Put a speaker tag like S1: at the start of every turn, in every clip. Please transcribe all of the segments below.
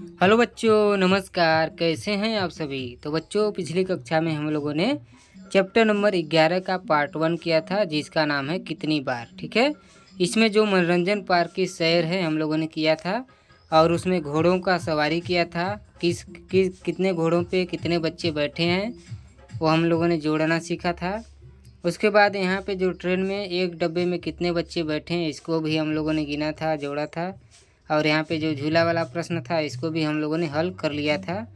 S1: Hello बच्चों, नमस्कार। कैसे हैं आप सभी। तो बच्चों, पिछली कक्षा में हम लोगों ने चैप्टर नंबर 11 का पार्ट 1 किया था, जिसका नाम है कितनी बार। ठीक है, इसमें जो मनोरंजन पार्क की सैर है हम लोगों ने किया था और उसमें घोड़ों का सवारी किया था। कितने घोड़ों पे कितने बच्चे बैठे हैं वो हम लोगों ने जोड़ना सीखा था। उसके बाद यहाँ पे जो ट्रेन में एक डब्बे में कितने बच्चे बैठे हैं इसको भी हम लोगों ने गिना था, जोड़ा था। और यहाँ पे जो झूला वाला प्रश्न था इसको भी हम लोगों ने हल कर लिया था।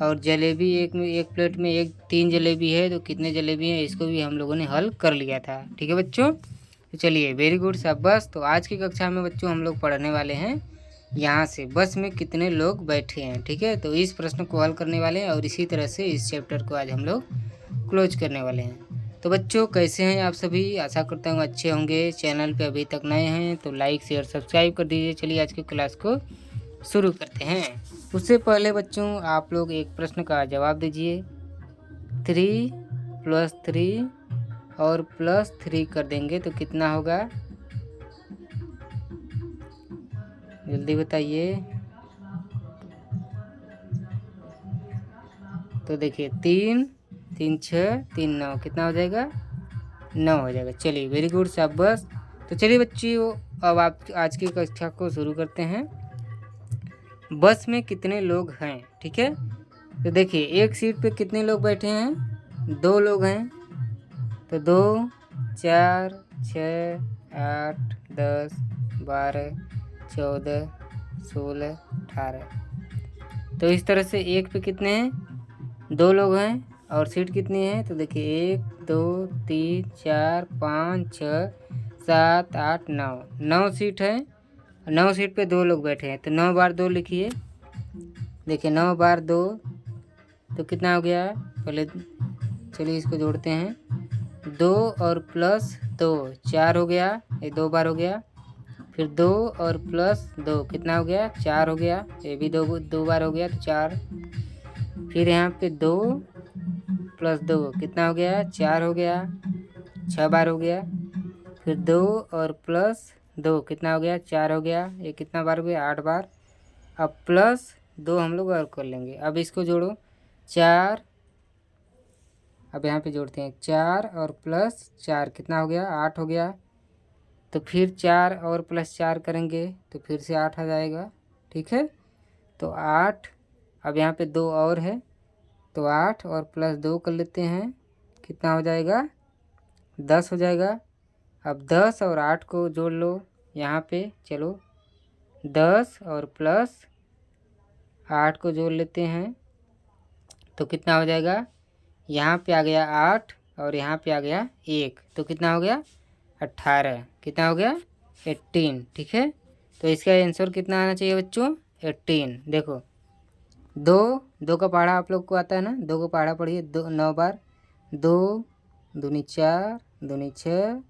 S1: और जलेबी एक प्लेट में 3 जलेबी है तो कितने जलेबी हैं इसको भी हम लोगों ने हल कर लिया था। ठीक है बच्चों, तो चलिए, वेरी गुड शाबाश। तो आज की कक्षा में बच्चों हम लोग पढ़ने वाले हैं यहाँ से बस में कितने लोग बैठे हैं। ठीक है, तो इस प्रश्न को हल करने वाले हैं और इसी तरह से इस चैप्टर को आज हम लोग क्लोज करने वाले हैं। तो बच्चों, कैसे हैं आप सभी। आशा करता हूँ अच्छे होंगे। चैनल पे अभी तक नए हैं तो लाइक शेयर सब्सक्राइब कर दीजिए। चलिए आज की क्लास को शुरू करते हैं। उससे पहले बच्चों, आप लोग एक प्रश्न का जवाब दीजिए। 3 + 3 और +3 कर देंगे तो कितना होगा, जल्दी बताइए। तो देखिए, 3 3 6 3 9 कितना हो जाएगा, 9 हो जाएगा। चलिए, वेरी गुड शाबाश। तो चलिए बच्चियों, अब आप आज की कक्षा को शुरू करते हैं। बस में कितने लोग हैं। ठीक है, तो देखिए एक सीट पे कितने लोग बैठे हैं, 2 लोग हैं। तो 2 4 6 8 10 12 14 16 18। तो इस तरह से एक पे कितने हैं, 2 लोग हैं। और सीट कितनी है, तो देखिए 1 2 3 4 5 6 7 8 9 9 सीट है। 9 सीट पे 2 लोग बैठे हैं तो 9 बार 2 लिखिए। देखिए 9 बार 2 तो कितना हो गया। पहले चलिए इसको जोड़ते हैं। 2 और +2 4 हो गया, ये 2 बार हो गया। फिर 2 और +2 कितना हो गया, 4 हो गया। ये भी 2 बार हो गया तो 4। फिर यहाँ पे 2 + 2 कितना हो गया, 4 हो गया, 6 बार हो गया। फिर 2 और +2 कितना हो गया, 4 हो गया। ये कितना बार हो गया, 8 बार। अब +2 हम लोग और कर लेंगे। अब इसको जोड़ो, 4। अब यहाँ पे जोड़ते हैं 4 और +4 कितना हो गया, 8 हो गया। तो फिर 4 और +4 करेंगे तो फिर से 8 आ जाएगा। ठीक है, तो 8। अब यहाँ पे 2 और है तो 8 और +2 कर लेते हैं, कितना हो जाएगा, 10 हो जाएगा। अब 10 और 8 को जोड़ लो यहाँ पे। चलो 10 और +8 को जोड़ लेते हैं तो कितना हो जाएगा, यहाँ पे आ गया 8 और यहाँ पे आ गया 1 तो कितना हो गया, 18। कितना हो गया, 18। ठीक है, तो इसका आंसर कितना आना चाहिए बच्चों, 18। देखो 2 का पहाड़ा आप लोग को आता है ना, 2 का पहाड़ा पढ़िए। 9 बार। 2 दूनी 4 दूनी 6,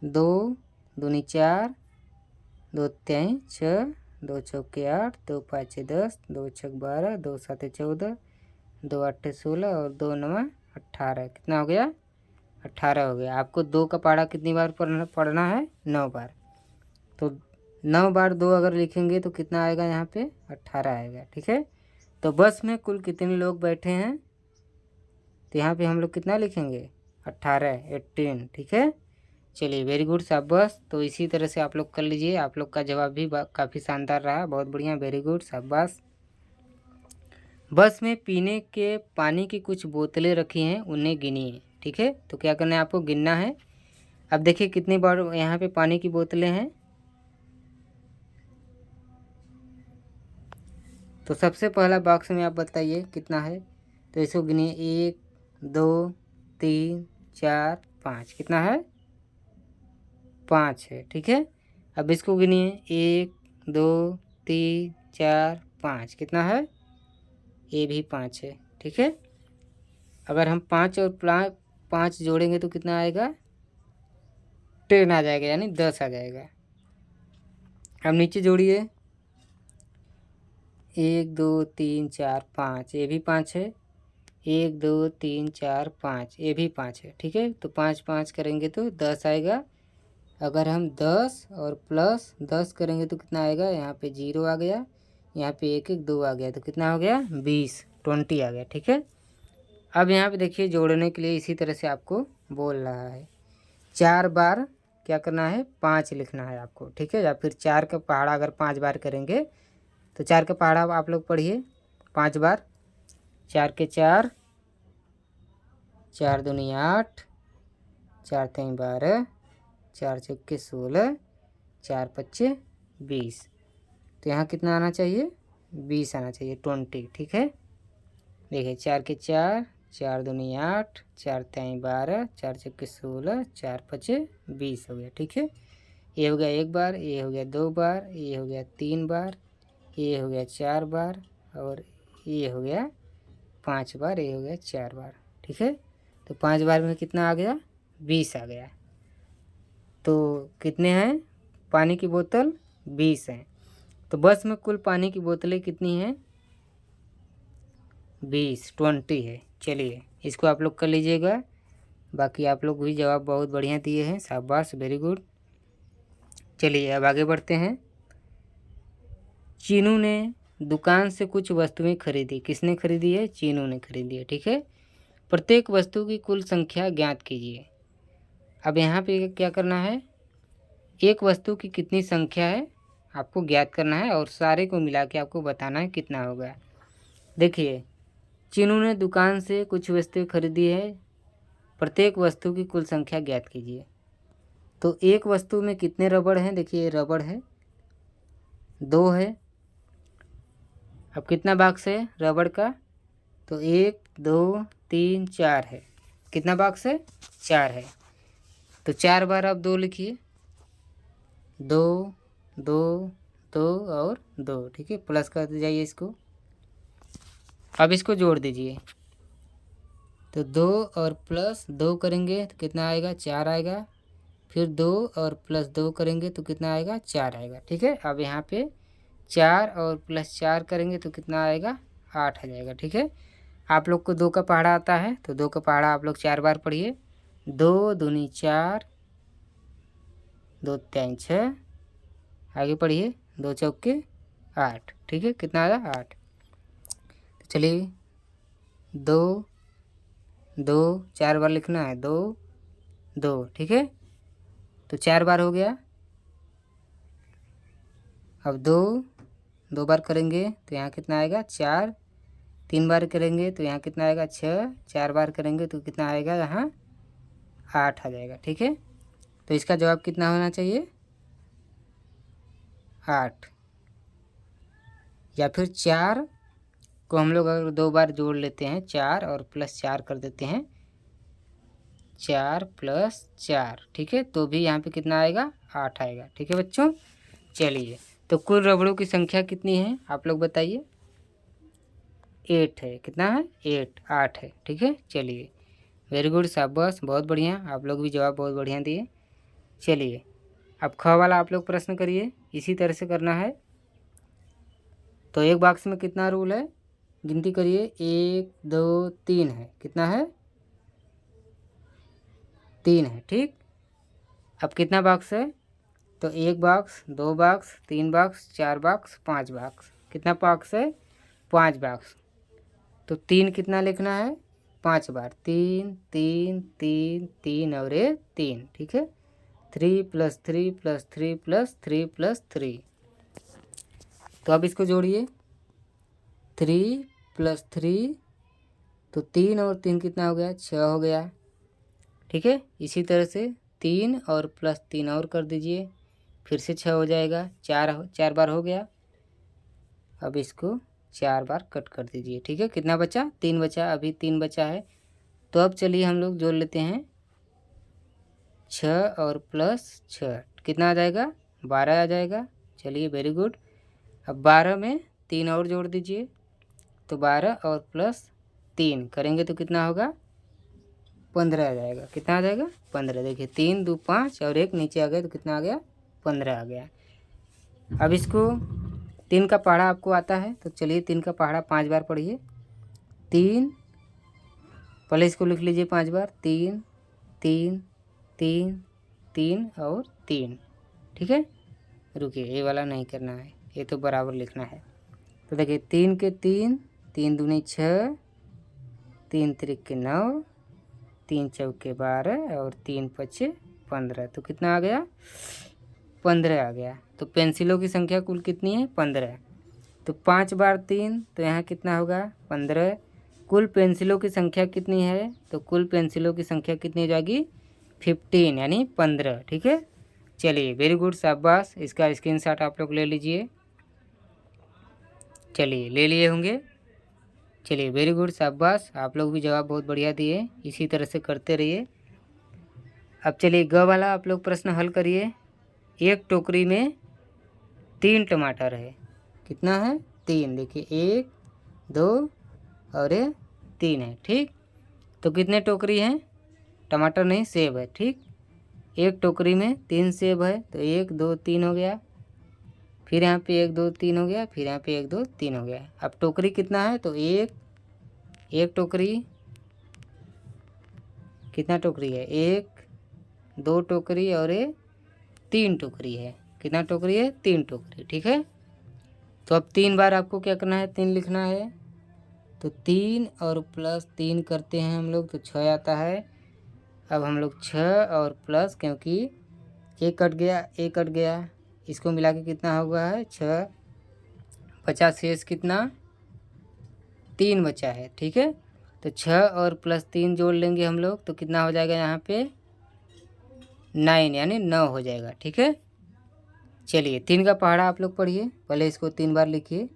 S1: 2 दूनी 4, 2 3 6, 2 चौके 8, 2 5 10, 2 6 12, 2 7 14, 2 8 16 और 2 9 18। कितना हो गया, 18 हो गया। आपको 2 का पहाड़ा कितनी बार पढ़ना है, 9 बार। तो 9 बार 2 अगर लिखेंगे तो कितना आएगा, यहाँ पे 18 आएगा। ठीक है, तो बस में कुल कितने लोग बैठे हैं, तो यहाँ पे हम लोग कितना लिखेंगे, 18, 18। ठीक है, चलिए वेरी गुड शाबाश। तो इसी तरह से आप लोग कर लीजिए। आप लोग का जवाब भी काफ़ी शानदार रहा, बहुत बढ़िया, वेरी गुड शाबाश। बस में पीने के पानी की कुछ बोतलें रखी हैं, उन्हें गिनिए। ठीक है, तो क्या करना है, आपको गिनना है। अब देखिए कितनी बार यहाँ पे पानी की बोतलें हैं। तो सबसे पहला बॉक्स में आप बताइए कितना है, तो इसको गिनिए। 1 2 3 4 5, कितना है, 5 है। ठीक है, अब इसको गिनिए। 1 2 3 4 5, कितना है, ये भी 5 है। ठीक है, अगर हम 5 और 5 जोड़ेंगे तो कितना आएगा, 10 आ जाएगा, यानी 10 आ जाएगा। अब नीचे जोड़िए। 1 2 3 4 5, ये भी 5 है। 1 2 3 4 5, ये भी 5 है। ठीक है, तो 5 5 करेंगे तो 10 आएगा। अगर हम 10 और प्लस 10 करेंगे तो कितना आएगा, यहाँ पे 0 आ गया, यहाँ पे 1 1 2 आ गया, तो कितना हो गया 20 20 आ गया। ठीक है, अब यहाँ पे देखिए जोड़ने के लिए इसी तरह से आपको बोल रहा है 4 बार क्या करना है, 5 लिखना है आपको। ठीक है, या फिर 4 का पहाड़ा अगर 5 बार करेंगे तो 4 का पहाड़ा आप लोग पढ़िए 5 बार। 4 के 4, 4 दूनी 8, 4 तीन 12, 4 चौके 16, 4 पच्चे 20। तो यहाँ कितना आना चाहिए, 20 आना चाहिए, 20। ठीक है, देखिए 4 के 4, 4 दूनी 8, 4 तीन 12, 4 चौके 16, 4 पच्चे 20 हो गया। ठीक है, ये हो गया 1 बार, ये हो गया 2 बार, ये हो गया 3 बार, ये हो गया 4 बार, और ये हो गया 5 बार, ये हो गया 4 बार। ठीक है, तो 5 बार में कितना आ गया, 20 आ गया। तो कितने हैं पानी की बोतल, 20 हैं। तो बस में कुल पानी की बोतलें कितनी हैं, 20 है। चलिए इसको आप लोग कर लीजिएगा। बाकी आप लोग भी जवाब बहुत बढ़िया दिए हैं, शाबाश, वेरी गुड। चलिए अब आगे बढ़ते हैं। चीनू ने दुकान से कुछ वस्तुएं खरीदी। किसने खरीदी है, चीनू ने खरीदी है। ठीक है, प्रत्येक वस्तु की कुल संख्या ज्ञात कीजिए। अब यहाँ पे क्या करना है, एक वस्तु की कितनी संख्या है आपको ज्ञात करना है और सारे को मिला के आपको बताना है कितना होगा। देखिए चीनू ने दुकान से कुछ वस्तुएं खरीदी है, प्रत्येक वस्तु की कुल संख्या ज्ञात कीजिए। तो एक वस्तु में कितने रबड़ हैं, देखिए रबड़ है 2 है। अब कितना बॉक्स है रबड़ का, तो 1 2 3 4 है। कितना बॉक्स है, 4 है। तो 4 बार आप 2 लिखिए, 2 2 2 और 2। ठीक है, प्लस कर जाइए इसको। अब इसको जोड़ दीजिए, तो 2 और प्लस 2 करेंगे तो कितना आएगा, 4 आएगा। फिर 2 और प्लस 2 करेंगे तो कितना आएगा, 4 आएगा। ठीक है, अब यहाँ पे 4 और प्लस 4 करेंगे तो कितना आएगा, 8 आ जाएगा। ठीक है, आप लोग को 2 का पहाड़ा आता है तो 2 का पहाड़ा आप लोग 4 बार पढ़िए। 2 दूनी 4, 2 तीन 6, आगे पढ़िए 2 चौके 8। ठीक है, कितना आया, 8। तो चलिए 2 2 4 बार लिखना है, 2 2। ठीक है, तो 4 बार हो गया। अब 2 2 बार करेंगे तो यहाँ कितना आएगा, 4। 3 बार करेंगे तो यहाँ कितना आएगा, 6। 4 बार करेंगे तो कितना आएगा, यहाँ 8 आ जाएगा। ठीक है, तो इसका जवाब कितना होना चाहिए, 8। या फिर 4 को हम लोग अगर 2 बार जोड़ लेते हैं, 4 और प्लस 4 कर देते हैं, 4 प्लस 4। ठीक है, तो भी यहाँ पे कितना आएगा, 8 आएगा। ठीक है बच्चों, चलिए तो कुल रबड़ों की संख्या कितनी है आप लोग बताइए, 8 है। कितना है, 8 है। ठीक है, चलिए वेरी गुड, शाबाश, बहुत बढ़िया, आप लोग भी जवाब बहुत बढ़िया दिए। चलिए अब ख वाला आप लोग प्रश्न करिए, इसी तरह से करना है। तो एक बॉक्स में कितना रूल है, गिनती करिए, 1 2 3 है। कितना है, 3 है। ठीक, अब कितना बॉक्स है, तो 1 box, 2 box, 3 box, 4 box, 5 box. कितना बॉक्स है, 5 बॉक्स। तो 3 कितना लिखना है, 5 बार, 3 3 3 3 और ये 3। ठीक है, 3 + 3 + 3 + 3 + 3। तो अब इसको जोड़िए, 3 + 3, तो 3 और 3 कितना हो गया, 6 हो गया। ठीक है, इसी तरह से 3 और प्लस 3 और कर दीजिए, फिर से 6 हो जाएगा। 4 बार हो गया। अब इसको 4 बार कट कर दीजिए। ठीक है, कितना बचा, 3 बचा, अभी 3 बचा है। तो अब चलिए हम लोग जोड़ लेते हैं, 6 और प्लस 6 कितना आ जाएगा, 12 आ जाएगा। चलिए वेरी गुड। अब 12 में 3 और जोड़ दीजिए, तो 12 और प्लस 3 करेंगे तो कितना होगा, 15 आ जाएगा। कितना आ जाएगा, 15। देखिए 3 2 5 और 1 नीचे आ गया तो कितना आ गया, 15 आ गया। अब इसको 3 का पहाड़ा आपको आता है तो चलिए 3 का पहाड़ा 5 बार पढ़िए। 3, पहले इसको लिख लीजिए 5 बार, 3 3 3 3 और 3। ठीक है, रुकिए, ये वाला नहीं करना है, ये तो बराबर लिखना है। तो देखिए 3 के 3, 3 दूनी 6, 3 त्रिक 9, 3 चौके 12 और 3 पचे 15। तो कितना आ गया? 15 आ गया। तो पेंसिलों की संख्या कुल कितनी है? 15। तो 5 बार 3, तो यहाँ कितना होगा? 15। कुल पेंसिलों की संख्या कितनी है? तो कुल पेंसिलों की संख्या कितनी हो जाएगी? 15 यानी 15। ठीक है, चलिए वेरी गुड, शाबाश। इसका स्क्रीनशॉट आप लोग ले लीजिए। चलिए ले लिए होंगे। चलिए वेरी गुड, शाबाश। आप लोग भी जवाब बहुत बढ़िया दिए, इसी तरह से करते रहिए। अब चलिए ग वाला आप लोग प्रश्न हल करिए। एक टोकरी में 3 टमाटर है। कितना है? 3। देखिए 1 2 और ये 3 है। ठीक, तो कितने टोकरी हैं? टमाटर नहीं, सेब है। ठीक, एक टोकरी में 3 सेब है, तो 1 2 3 हो गया। फिर यहाँ पे 1 2 3 हो गया, फिर यहाँ पे 1 2 3 हो गया। अब टोकरी कितना है? तो एक टोकरी, कितना टोकरी है? 1 2 टोकरी और ये 3 टोकरी है। कितना टोकरी है? 3 टोकरी। ठीक है, तो अब 3 बार आपको क्या करना है? 3 लिखना है। तो 3 और प्लस 3 करते हैं हम लोग, तो 6 आता है। अब हम लोग 6 और प्लस, क्योंकि एक कट गया, एक कट गया, इसको मिला के कितना हुआ है? 6। 50 शेष कितना? 3 बचा है। ठीक है, तो 6 और प्लस 3 जोड़ लेंगे हम लोग, तो कितना हो जाएगा यहाँ पे? 9 यानी 9 हो जाएगा। ठीक है, चलिए 3 का पहाड़ा आप लोग पढ़िए। पहले इसको 3 बार लिखिए,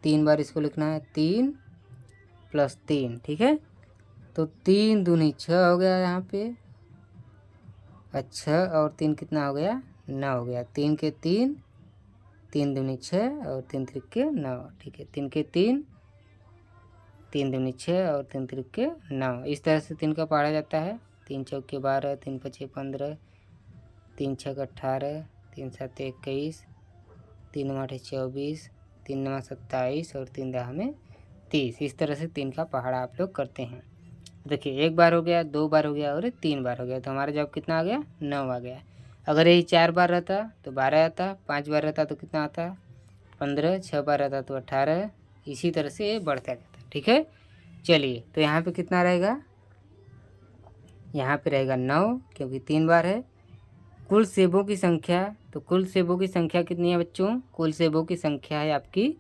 S1: 3 बार इसको लिखना है। 3 प्लस 3। ठीक है, तो 3 दूनी 6 हो गया यहाँ पे। अच्छा, और 3 कितना हो गया? 9 हो गया। 3 के 3, 3 दूनी 6 और 3 त्रिक 9। ठीक है, 3 के 3, 3 दूनी 6 और 3 त्रिक 9। इस तरह से 3 का पढ़ा जाता है। 3 चौके 12, 3 पचे 15, 3 छक 18, 3 7 21, 3 9 8 24, 3 9 27 और 3 10 में 30। इस तरह से 3 का पहाड़ा आप लोग करते हैं। देखिए 1 बार हो गया, 2 बार हो गया और 3 बार हो गया। तो हमारा जवाब कितना आ गया? 9 आ गया। अगर यही 4 बार रहता तो 12 आता, 5 बार रहता तो कितना आता? 15, 6 बार रहता तो 18। इसी तरह से ये बढ़ता जाता। ठीक है, चलिए तो यहाँ पे कितना रहेगा? यहाँ पे रहेगा 9, क्योंकि 3 बार है। कुल सेबों की संख्या, तो कुल सेबों की संख्या कितनी है बच्चों? कुल सेबों की संख्या है आपकी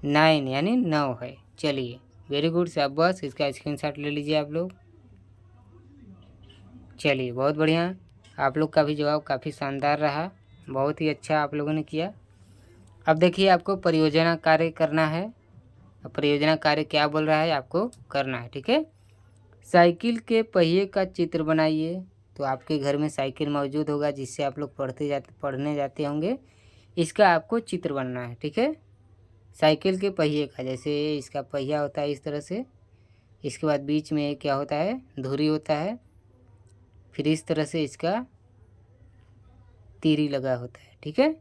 S1: 9 यानी 9 है। चलिए वेरी गुड, शाबाश। इसका स्क्रीनशॉट ले लीजिए आप लोग। चलिए बहुत बढ़िया, आप लोग का भी जवाब काफ़ी शानदार रहा, बहुत ही अच्छा आप लोगों ने किया। अब देखिए आपको परियोजना कार्य करना है। अब परियोजना कार्य क्या बोल रहा है आपको करना है। ठीक है, साइकिल के पहिए का चित्र बनाइए। तो आपके घर में साइकिल मौजूद होगा जिससे आप लोग पढ़ने जाते होंगे, इसका आपको चित्र बनाना है। ठीक है, साइकिल के पहिए का, जैसे इसका पहिया होता है इस तरह से, इसके बाद बीच में क्या होता है? धुरी होता है, फिर इस तरह से इसका तीरी लगा होता है। ठीक है,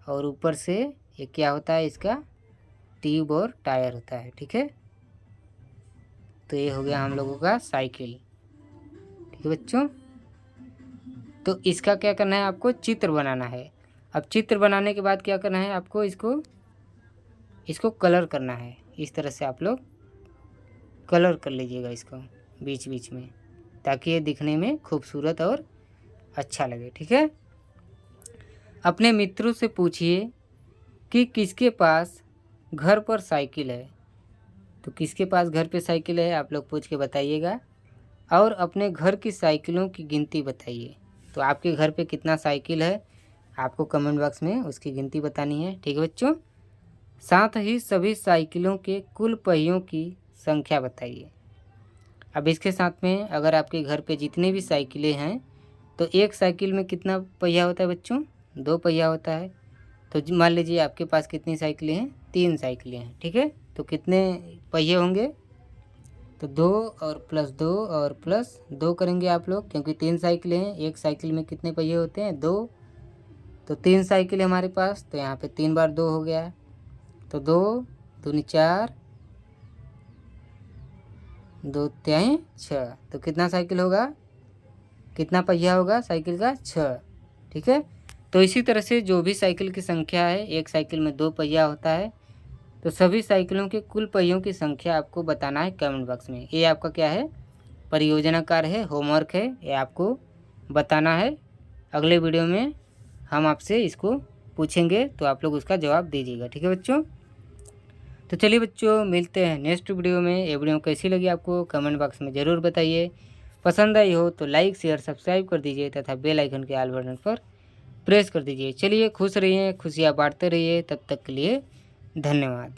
S1: और ऊपर से ये क्या होता है? इसका ट्यूब और टायर होता है। ठीक है, तो ये हो गया हम लोगों का साइकिल। ठीक है बच्चों, तो इसका क्या करना है? आपको चित्र बनाना है। अब चित्र बनाने के बाद क्या करना है आपको? इसको कलर करना है। इस तरह से आप लोग कलर कर लीजिएगा इसको बीच बीच में, ताकि ये दिखने में खूबसूरत और अच्छा लगे। ठीक है, अपने मित्रों से पूछिए कि किसके पास घर पर साइकिल है। तो किसके पास घर पे साइकिल है आप लोग पूछ के बताइएगा, और अपने घर की साइकिलों की गिनती बताइए। तो आपके घर पे कितना साइकिल है आपको कमेंट बॉक्स में उसकी गिनती बतानी है। ठीक है बच्चों, साथ ही सभी साइकिलों के कुल पहियों की संख्या बताइए। अब इसके साथ में अगर आपके घर पे जितने भी साइकिलें हैं, तो एक साइकिल में कितना पहिया होता है बच्चों? 2 पहिया होता है। तो मान लीजिए आपके पास कितनी साइकिलें हैं? 3 साइकिलें हैं। ठीक है, तो कितने पहिए होंगे? तो 2 और प्लस 2 और प्लस 2 करेंगे आप लोग, क्योंकि 3 साइकिलें हैं। एक साइकिल में कितने पहिए होते हैं? 2। तो 3 साइकिल है हमारे पास, तो यहाँ पे 3 बार 2 हो गया। तो 2 दूनी 4, 2 तिहाई 6। तो कितना साइकिल होगा? कितना पहिया होगा साइकिल का? 6। ठीक है, तो इसी तरह से जो भी साइकिल की संख्या है, एक साइकिल में 2 पहिया होता है, तो सभी साइकिलों के कुल पहियों की संख्या आपको बताना है कमेंट बॉक्स में। ये आपका क्या है? परियोजना कार्य है, होमवर्क है, ये आपको बताना है। अगले वीडियो में हम आपसे इसको पूछेंगे तो आप लोग उसका जवाब दीजिएगा। ठीक है बच्चों, तो चलिए बच्चों मिलते हैं नेक्स्ट वीडियो में। ये वीडियो कैसी लगी आपको कमेंट बॉक्स में ज़रूर बताइए। पसंद आई हो तो लाइक शेयर सब्सक्राइब कर दीजिए तथा बेल आइकन के ऑल बटन पर प्रेस कर दीजिए। चलिए खुश रहिए, खुशियाँ बांटते रहिए, तब तक के लिए धन्यवाद।